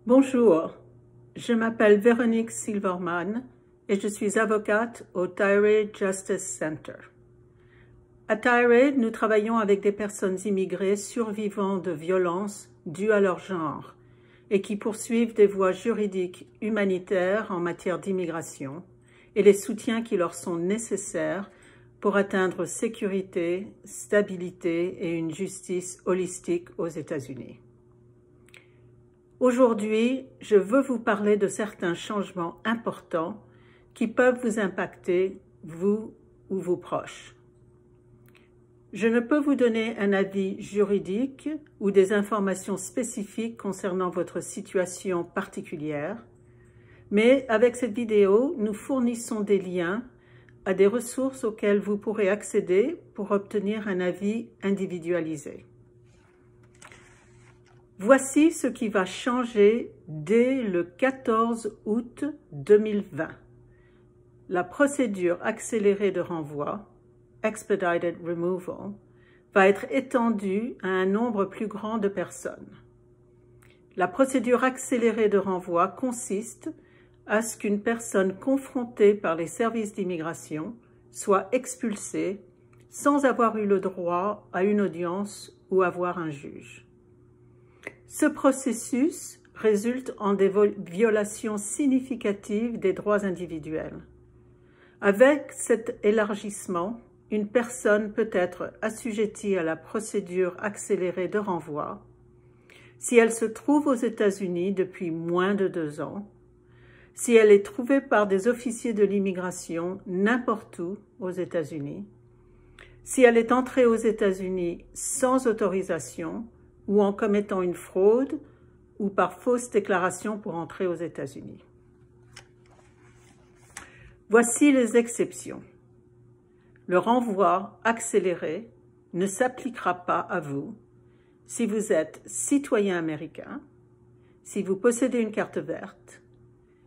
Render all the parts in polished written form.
Bonjour, je m'appelle Véronique Silverman et je suis avocate au Tyre Justice Center. À Tyre, nous travaillons avec des personnes immigrées survivant de violences dues à leur genre et qui poursuivent des voies juridiques humanitaires en matière d'immigration et les soutiens qui leur sont nécessaires pour atteindre sécurité, stabilité et une justice holistique aux États-Unis. Aujourd'hui, je veux vous parler de certains changements importants qui peuvent vous impacter, vous ou vos proches. Je ne peux vous donner un avis juridique ou des informations spécifiques concernant votre situation particulière, mais avec cette vidéo, nous fournissons des liens à des ressources auxquelles vous pourrez accéder pour obtenir un avis individualisé. Voici ce qui va changer dès le 14 août 2020. La procédure accélérée de renvoi, Expedited Removal, va être étendue à un nombre plus grand de personnes. La procédure accélérée de renvoi consiste à ce qu'une personne confrontée par les services d'immigration soit expulsée sans avoir eu le droit à une audience ou avoir un juge. Ce processus résulte en des violations significatives des droits individuels. Avec cet élargissement, une personne peut être assujettie à la procédure accélérée de renvoi si elle se trouve aux États-Unis depuis moins de 2 ans, si elle est trouvée par des officiers de l'immigration n'importe où aux États-Unis, si elle est entrée aux États-Unis sans autorisation ou en commettant une fraude ou par fausse déclaration pour entrer aux États-Unis. Voici les exceptions. Le renvoi accéléré ne s'appliquera pas à vous si vous êtes citoyen américain, si vous possédez une carte verte,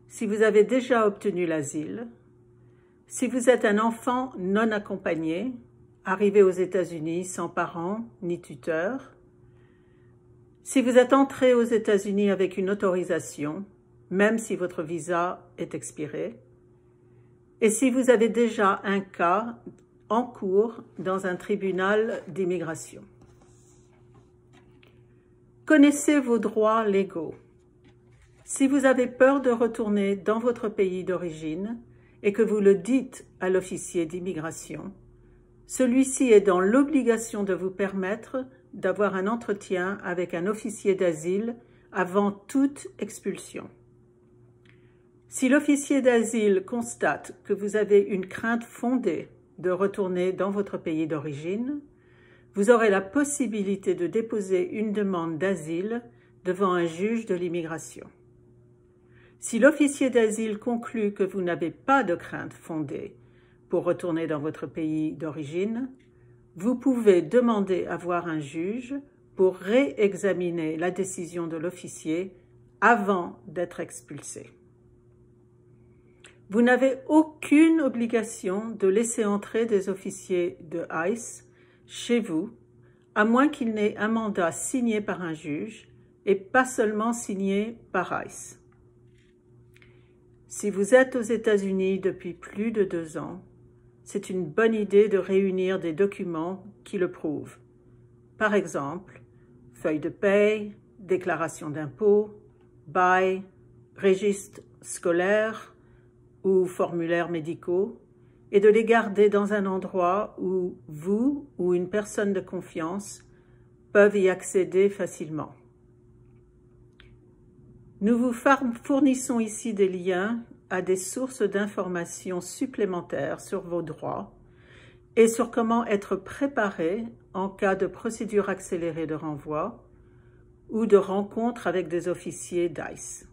si vous avez déjà obtenu l'asile, si vous êtes un enfant non accompagné, arrivé aux États-Unis sans parents ni tuteur, si vous êtes entré aux États-Unis avec une autorisation, même si votre visa est expiré, et si vous avez déjà un cas en cours dans un tribunal d'immigration. Connaissez vos droits légaux. Si vous avez peur de retourner dans votre pays d'origine et que vous le dites à l'officier d'immigration, celui-ci est dans l'obligation de vous permettre d'avoir un entretien avec un officier d'asile avant toute expulsion. Si l'officier d'asile constate que vous avez une crainte fondée de retourner dans votre pays d'origine, vous aurez la possibilité de déposer une demande d'asile devant un juge de l'immigration. Si l'officier d'asile conclut que vous n'avez pas de crainte fondée pour retourner dans votre pays d'origine, vous pouvez demander à voir un juge pour réexaminer la décision de l'officier avant d'être expulsé. Vous n'avez aucune obligation de laisser entrer des officiers de ICE chez vous, à moins qu'il n'ait un mandat signé par un juge et pas seulement signé par ICE. Si vous êtes aux États-Unis depuis plus de 2 ans, c'est une bonne idée de réunir des documents qui le prouvent. Par exemple, feuille de paie, déclaration d'impôt, bail, registre scolaire ou formulaires médicaux, et de les garder dans un endroit où vous ou une personne de confiance peuvent y accéder facilement. Nous vous fournissons ici des liens à des sources d'informations supplémentaires sur vos droits et sur comment être préparé en cas de procédure accélérée de renvoi ou de rencontre avec des officiers d'ICE.